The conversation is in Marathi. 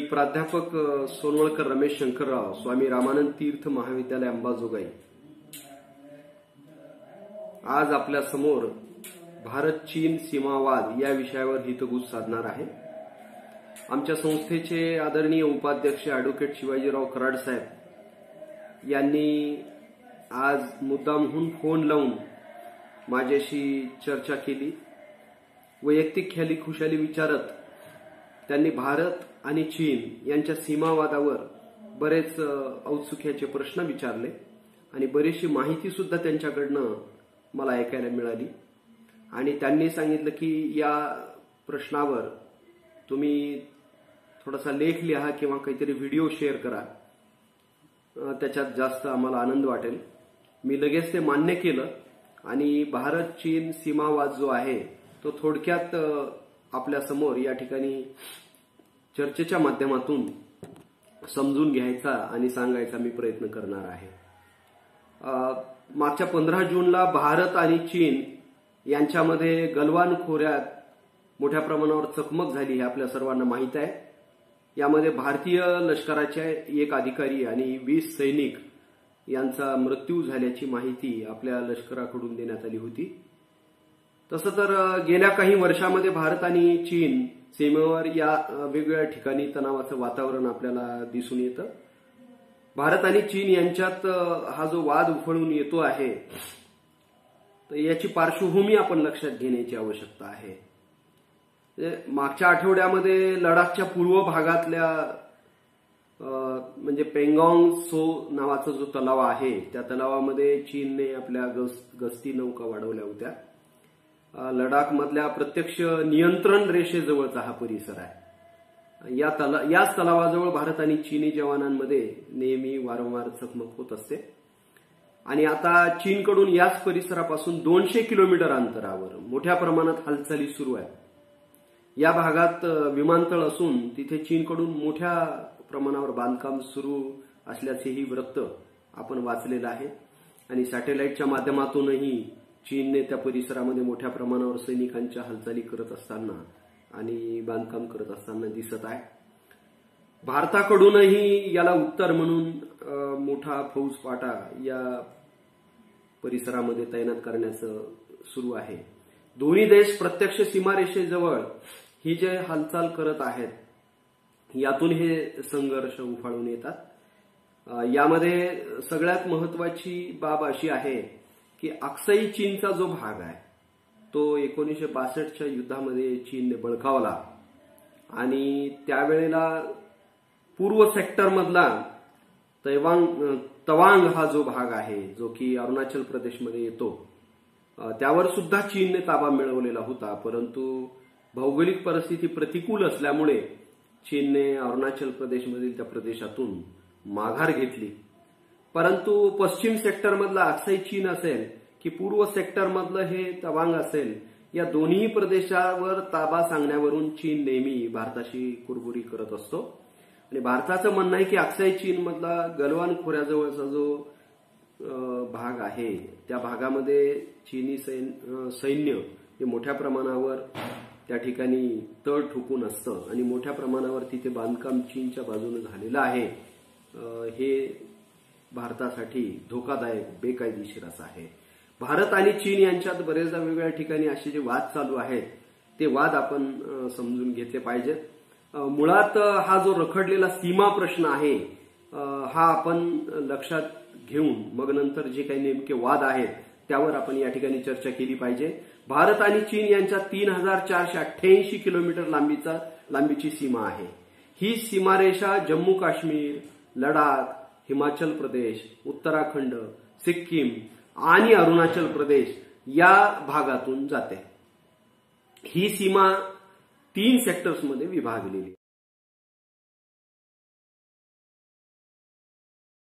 प्राध्यापक सोनवळकर रमेश शंकरराव, स्वामी रामानंद तीर्थ महाविद्यालय अंबाजोगाई। आज आपल्या समोर भारत चीन सीमावाद या विषयावर हितगुज साधणार आहे। आमच्या संस्थेचे आदरणीय उपाध्यक्ष ॲडव्होकेट शिवाजीराव कराड साहेब यांनी आज मुद्दामहून फोन लावून माझ्याशी चर्चा केली। वैयक्तिक ख्यालीखुशाली विचारत त्यांनी भारत आणि चीन यांच्या सीमावादावर बरेच औत्सुक्याचे प्रश्न विचारले आणि बरीचशी माहिती सुद्धा त्यांच्याकडनं मला ऐकायला मिळाली। आणि त्यांनी सांगितलं की या प्रश्नावर तुम्ही थोडासा लेख लिहा किंवा काहीतरी व्हिडिओ शेअर करा, त्याच्यात जास्त आम्हाला आनंद वाटेल। मी लगेच ते मान्य केलं आणि भारत चीन सीमावाद जो आहे तो थोडक्यात आपल्या समोर या ठिकाणी चर्चेच्या माध्यमातून समजून घ्यायचा आणि सांगायचा मी प्रयत्न करणार आहे। मागच्या 15 जूनला भारत आणि चीन यांच्यामध्ये गलवान खोऱ्यात मोठ्या प्रमाणावर चकमक झाली हे आपल्या सर्वांना माहीत आहे। यामध्ये भारतीय लष्कराचे एक अधिकारी आणि 20 सैनिक यांचा मृत्यू झाल्याची माहिती आपल्या लष्कराकडून देण्यात आली होती। तसं तर गेल्या काही वर्षांमध्ये भारत आणि चीन सीमेवर या वेगवेगळ्या ठिकाणी तणावाचं वातावरण आपल्याला दिसून येतं। भारत आणि चीन यांच्यात हा जो वाद उफळून येतो आहे तर याची पार्श्वभूमी आपण लक्षात घेण्याची आवश्यकता आहे। मागच्या आठवड्यामध्ये लडाखच्या पूर्व भागातल्या म्हणजे पेंगॉंग सो नावाचा जो तलाव आहे त्या तलावामध्ये चीनने आपल्या गस्ती नौका वाढवल्या होत्या। लडाखमधल्या प्रत्यक्ष नियंत्रण रेषेजवळचा हा परिसर आहे। याच तलावाजवळ भारत आणि चीनी जवानांमध्ये नेहमी वारंवार चकमक होत असते आणि आता चीनकडून याच परिसरापासून 200 किलोमीटर अंतरावर मोठ्या प्रमाणात हालचाली सुरू आहेत। या भागात विमानतळ असून तिथे चीनकडून मोठ्या प्रमाणावर बांधकाम सुरू असल्याचेही वृत्त आपण वाचलेलं आहे आणि सॅटेलाइटच्या माध्यमातूनही चीनने त्या परिसरामध्ये मोठ्या प्रमाणावर सैनिकांच्या हालचाली करत असताना आणि बांधकाम करत असताना दिसत आहे। भारताकडूनही याला उत्तर म्हणून मोठा फौजपाटा या परिसरामध्ये तैनात करण्याचं सुरू आहे। दोन्ही देश प्रत्यक्ष सीमारेषेजवळ ही जे हालचाल करत आहेत यातून हे संघर्ष उफाळून येतात। यामध्ये सगळ्यात महत्वाची बाब अशी आहे की अक्साई चीनचा जो भाग आहे तो 1962च्या युद्धामध्ये चीनने बळकावला आणि त्यावेळेला पूर्व सेक्टरमधला तवांग हा जो भाग आहे जो की अरुणाचल प्रदेशमध्ये येतो त्यावर सुद्धा चीनने ताबा मिळवलेला होता, परंतु भौगोलिक परिस्थिती प्रतिकूल असल्यामुळे चीनने अरुणाचल प्रदेशमधील त्या प्रदेशातून माघार घेतली। परंतु पश्चिम सेक्टरमधला अक्साई चीन असेल की पूर्व सेक्टरमधलं हे तवांग असेल, या दोन्ही प्रदेशावर ताबा सांगण्यावरून चीन नेहमी भारताशी कुरबुरी करत असतो आणि भारताचं म्हणणं आहे की अक्साई चीन मधला गलवान खोऱ्याजवळचा जो भाग आहे त्या भागामध्ये चीनी सैन्य हे मोठ्या प्रमाणावर त्या ठिकाणी तळ ठोकून असतं आणि मोठ्या प्रमाणावर तिथे बांधकाम चीनच्या बाजूने झालेलं आहे। हे भारतासाठी धोकादायक बेकायदेशीर असं आहे। भारत आणि चीन यांच्यात बरेचदा वेगवेगळ्या ठिकाणी असे जे वाद चालू आहेत ते वाद आपण समजून घेतले पाहिजेत। मुळात हा जो रखडलेला सीमा प्रश्न आहे हा आपण लक्षात घेऊन मग नंतर जे काही नेमके वाद आहेत त्यावर आपण या ठिकाणी चर्चा केली पाहिजे। भारत आणि चीन यांच्यात 3488 किलोमीटर लांबीची सीमा आहे। ही सीमारेषा जम्मू काश्मीर, लडाख, हिमाचल प्रदेश, उत्तराखंड, सिक्कीम आणि अरुणाचल प्रदेश या भागातून जाते। ही सीमा 3 सेक्टर्समध्ये विभागलेली